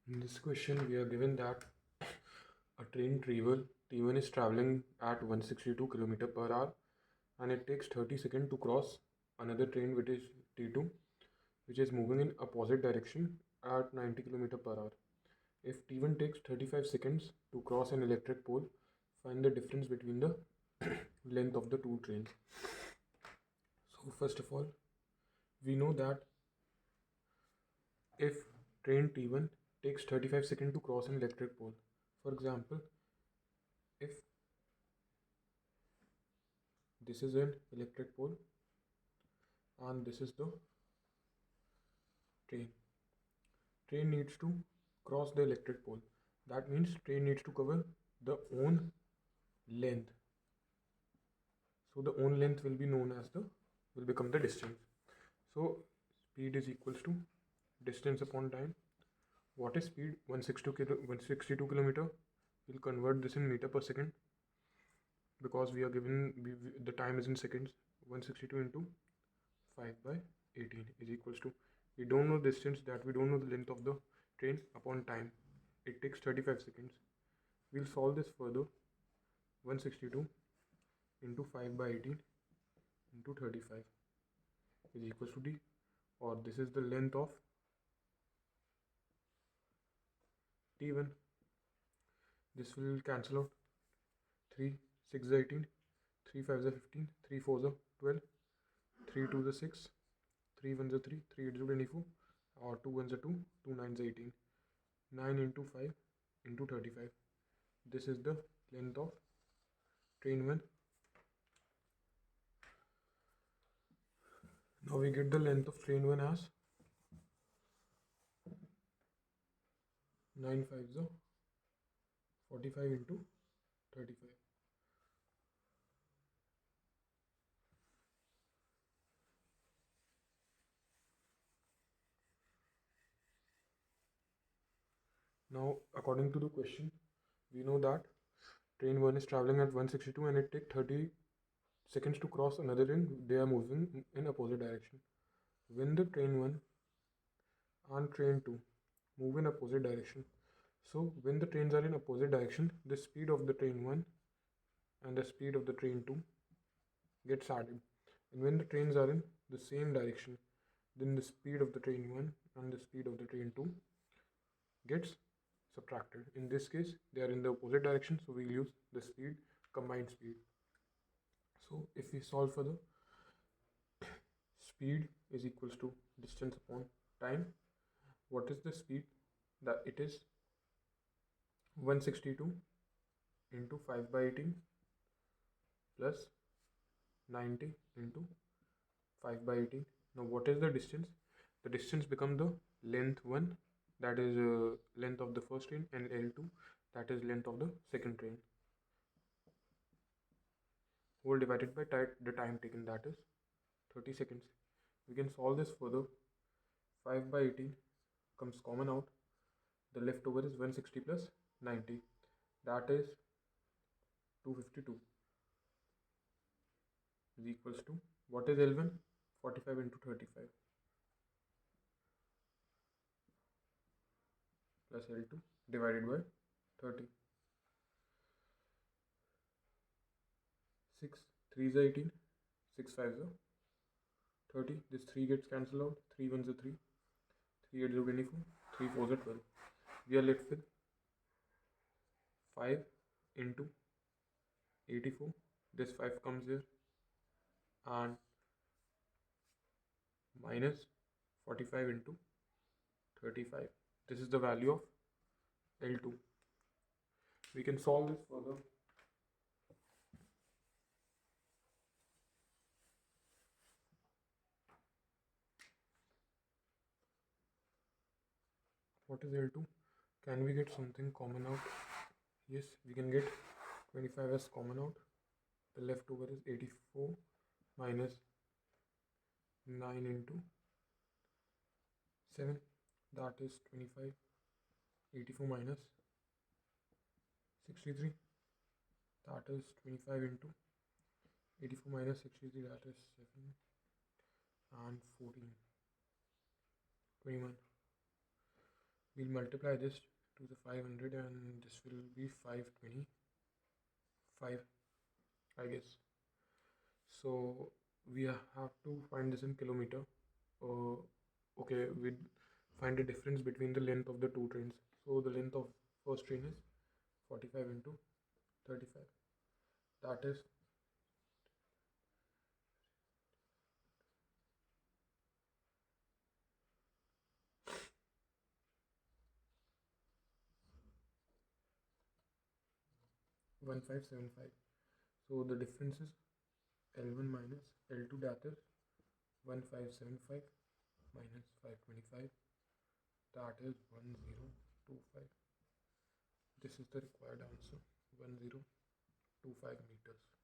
In this question, we are given that a train T1 is traveling at 162 km per hour and it takes 30 seconds to cross another train which is T2 which is moving in opposite direction at 90 km per hour. If T1 takes 35 seconds to cross an electric pole, find the difference between the length of the two trains. So first of all, we know that if train T1 takes 35 seconds to cross an electric pole, for example, if this is an electric pole and this is the train. Train needs to cross the electric pole. That means train needs to cover the own length. So the own length will be known as will become the distance. So speed is equals to distance upon time. What is speed? 162 kilometer. We'll convert this in meter per second because we are given the time is in seconds. 162 into 5 by 18 is equals to, we don't know distance, that we don't know the length of the train, upon time. It takes 35 seconds. We'll solve this further. 162 into 5 by 18 into 35 is equals to d, or this is the length of T1. This will cancel out. 3 6 is 18, 3 5 is 15, 3 4 is 12, 3 2 is 6, 3 1 is 3, 3 8 is 24, or 2 1 is 2, 2 9 is 18. 9 into 5 into 35. This is the length of train 1. Now we get the length of train 1 as 9 5 is 45 into 35. Now according to the question, we know that train 1 is traveling at 162 and it takes 30 seconds to cross another train. They are moving in opposite direction. When the train 1 and train 2 move in opposite direction, so when the trains are in opposite direction, the speed of the train 1 and the speed of the train 2 gets added, and when the trains are in the same direction, then the speed of the train 1 and the speed of the train 2 gets subtracted. In this case, they are in the opposite direction, so we'll use the speed, combined speed. So if we solve for the speed is equals to distance upon time, what is the speed? That it is 162 into 5 by 18 plus 90 into 5 by 18. Now what is the distance? The distance become the length 1, that is length of the first train, and L2, that is length of the second train, whole divided by the time taken, that is 30 seconds. We can solve this further. 5 by 18 comes common out. The leftover is 160 plus 90, that is 252 is equals to, what is L1? 45 into 35 plus L2 divided by 30. 6 3 is 18, 6 5 is 30. This 3 gets cancelled out. 3 1 is 3, 3 8 is 24, 3 4 is 12. We are left with 5 into 84. This 5 comes here and minus 45 into 35. This is the value of L2. We can solve this further. What is L2? Can we get something common out? Yes, we can get 25 as common out. The leftover is 84 minus 9 into 7, that is 25. 84 minus 63, that is 25 into 84 minus 63, that is 7 and 14, 21. we'll multiply this to the 500 and this will be 525, I guess. So we have to find this in kilometer. Okay, we find the difference between the length of the two trains. So the length of first train is 45 into 35. That is 1575. So the difference is L1 minus L2, that is 1575 minus 525, that is 1025. This is the required answer, 1025 meters.